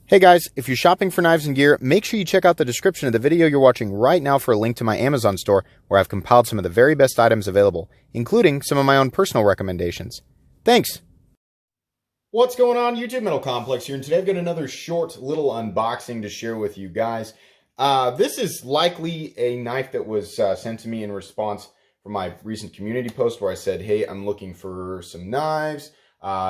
Hey guys, if you're shopping for knives and gear, make sure you check out the description of the video you're watching right now for a link to my Amazon store where I've compiled some of the very best items available, including some of my own personal recommendations. Thanks! What's going on, YouTube? Metal Complex here, and today I've got another short little unboxing to share with you guys. This is likely a knife that was sent to me in response from my recent community post where I said, hey, I'm looking for some knives.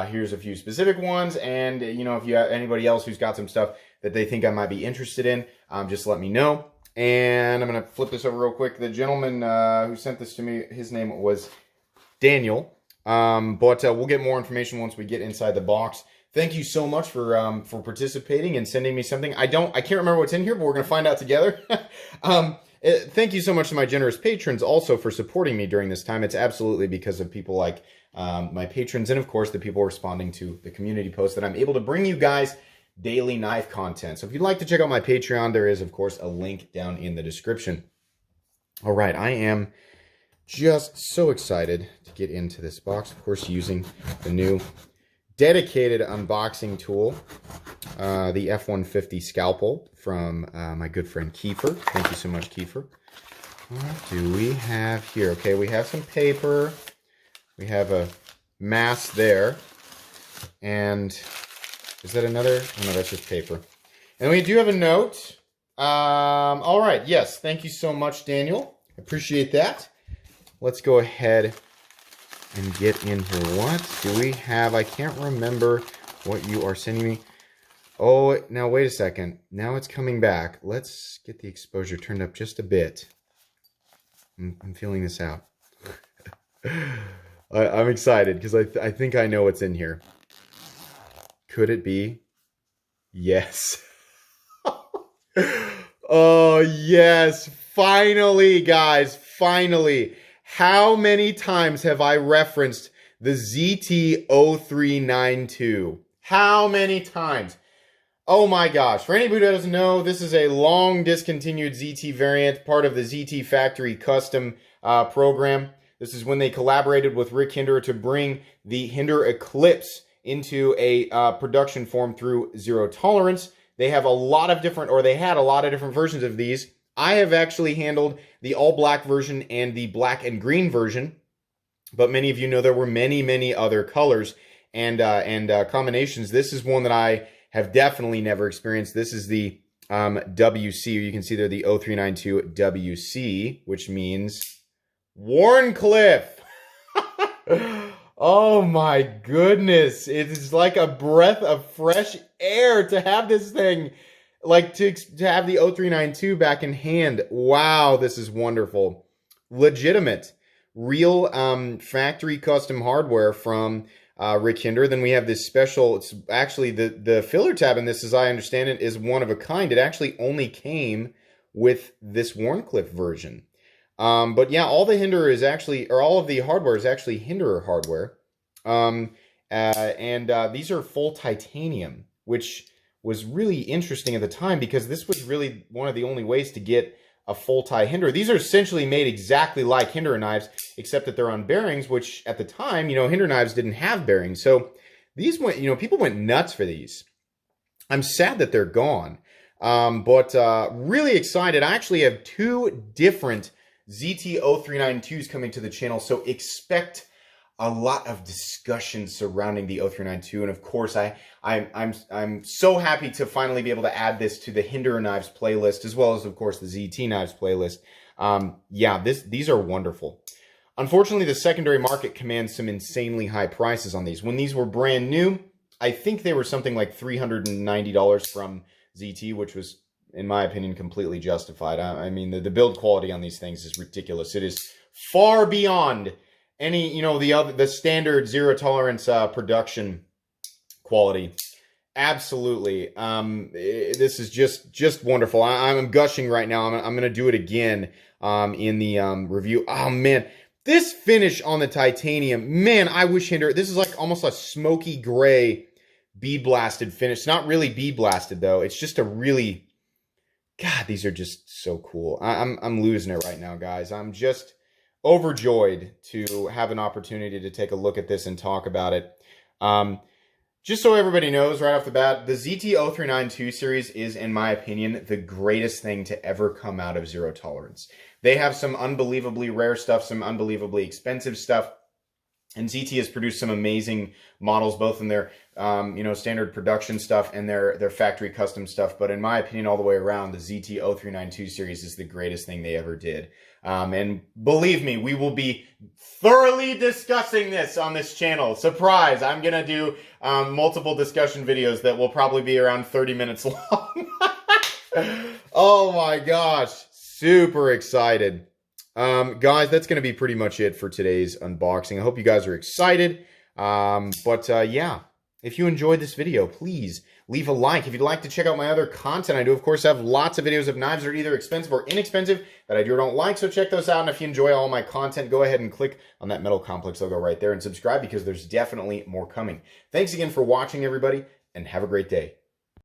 Here's a few specific ones, and you know, if you have anybody else who's got some stuff that they think I might be interested in, just let me know. And I'm gonna flip this over real quick. The gentleman who sent this to me, his name was Daniel, but we'll get more information once we get inside the box. Thank you so much for participating and sending me something. I can't remember what's in here, but we're gonna find out together. Thank you so much to my generous patrons also for supporting me during this time. It's absolutely because of people like my patrons and, of course, the people responding to the community posts that I'm able to bring you guys daily knife content. So if you'd like to check out my Patreon, there is, of course, a link down in the description. All right, I am just so excited to get into this box, of course, using the new dedicated unboxing tool, the F-150 Scalpel from my good friend Kiefer. Thank you so much, Kiefer. What do we have here? Okay, we have some paper. We have a mask there. And is that another? Oh, no, that's just paper. And we do have a note. All right, yes, thank you so much, Daniel. Appreciate that. Let's go ahead and get in here. What do we have? I can't remember what you are sending me. Oh, now wait a second. Now it's coming back. Let's get the exposure turned up just a bit. I'm feeling this out. I'm excited because I think I know what's in here. Could it be? Yes. Oh, yes. Finally, guys. Finally. How many times have I referenced the ZT-0392? How many times? Oh my gosh. For anybody who doesn't know, this is a long discontinued ZT variant, part of the ZT Factory Custom program. This is when they collaborated with Rick Hinderer to bring the Hinderer Eclipse into a production form through Zero Tolerance. They have a lot of different, or they had a lot of different versions of these. I have actually handled the all-black version and the black and green version, but many of you know there were many, many other colors and combinations. This is one that I have definitely never experienced. This is the WC. You can see there the 0392 WC, which means Wharncliffe. Oh my goodness. It is like a breath of fresh air to have this thing, like to have the 0392 back in hand. Wow, this is wonderful. Legitimate, real factory custom hardware from Rick Hinderer. Then we have this special, it's actually the filler tab in this, as I understand it, is one of a kind. It actually only came with this Wharncliffe version. But yeah, all the Hinderer is actually, or all of the hardware is actually Hinderer hardware. These are full titanium, which was really interesting at the time because this was really one of the only ways to get a full tie Hinderer. These are essentially made exactly like Hinderer knives, except that they're on bearings, which at the time, you know, Hinderer knives didn't have bearings. So these went, you know, people went nuts for these. I'm sad that they're gone. But really excited. I actually have two different ZT-0392s coming to the channel, so expect a lot of discussion surrounding the 0392. And of course, I'm so happy to finally be able to add this to the Hinderer knives playlist, as well as, of course, the ZT knives playlist. Yeah, these are wonderful. Unfortunately, the secondary market commands some insanely high prices on these. When these were brand new, I think they were something like $390 from ZT, which was, in my opinion, completely justified. I mean, the build quality on these things is ridiculous. It is far beyond any, you know, the standard Zero Tolerance production quality. Absolutely. This is just wonderful. I'm gushing right now. I'm going to do it again in the review. Oh, man. This finish on the titanium, man, I wish Hinderer, this is like almost a smoky gray bead blasted finish. It's not really bead blasted, though. It's just a really... God, these are just so cool. I'm losing it right now, guys. I'm just overjoyed to have an opportunity to take a look at this and talk about it. Just so everybody knows right off the bat, the ZT-0392 series is, in my opinion, the greatest thing to ever come out of Zero Tolerance. They have some unbelievably rare stuff, some unbelievably expensive stuff, and ZT has produced some amazing models, both in their standard production stuff and their factory custom stuff. But in my opinion, all the way around, the ZT-0392 series is the greatest thing they ever did. And believe me, we will be thoroughly discussing this on this channel. Surprise! I'm going to do multiple discussion videos that will probably be around 30 minutes long. Oh my gosh. Super excited. Guys, that's going to be pretty much it for today's unboxing. I hope you guys are excited. Yeah, if you enjoyed this video, please leave a like. If you'd like to check out my other content, I do, of course, have lots of videos of knives that are either expensive or inexpensive that I do or don't like, so check those out. And if you enjoy all my content, go ahead and click on that Metal Complex logo right there and subscribe, because there's definitely more coming. Thanks again for watching, everybody, and have a great day.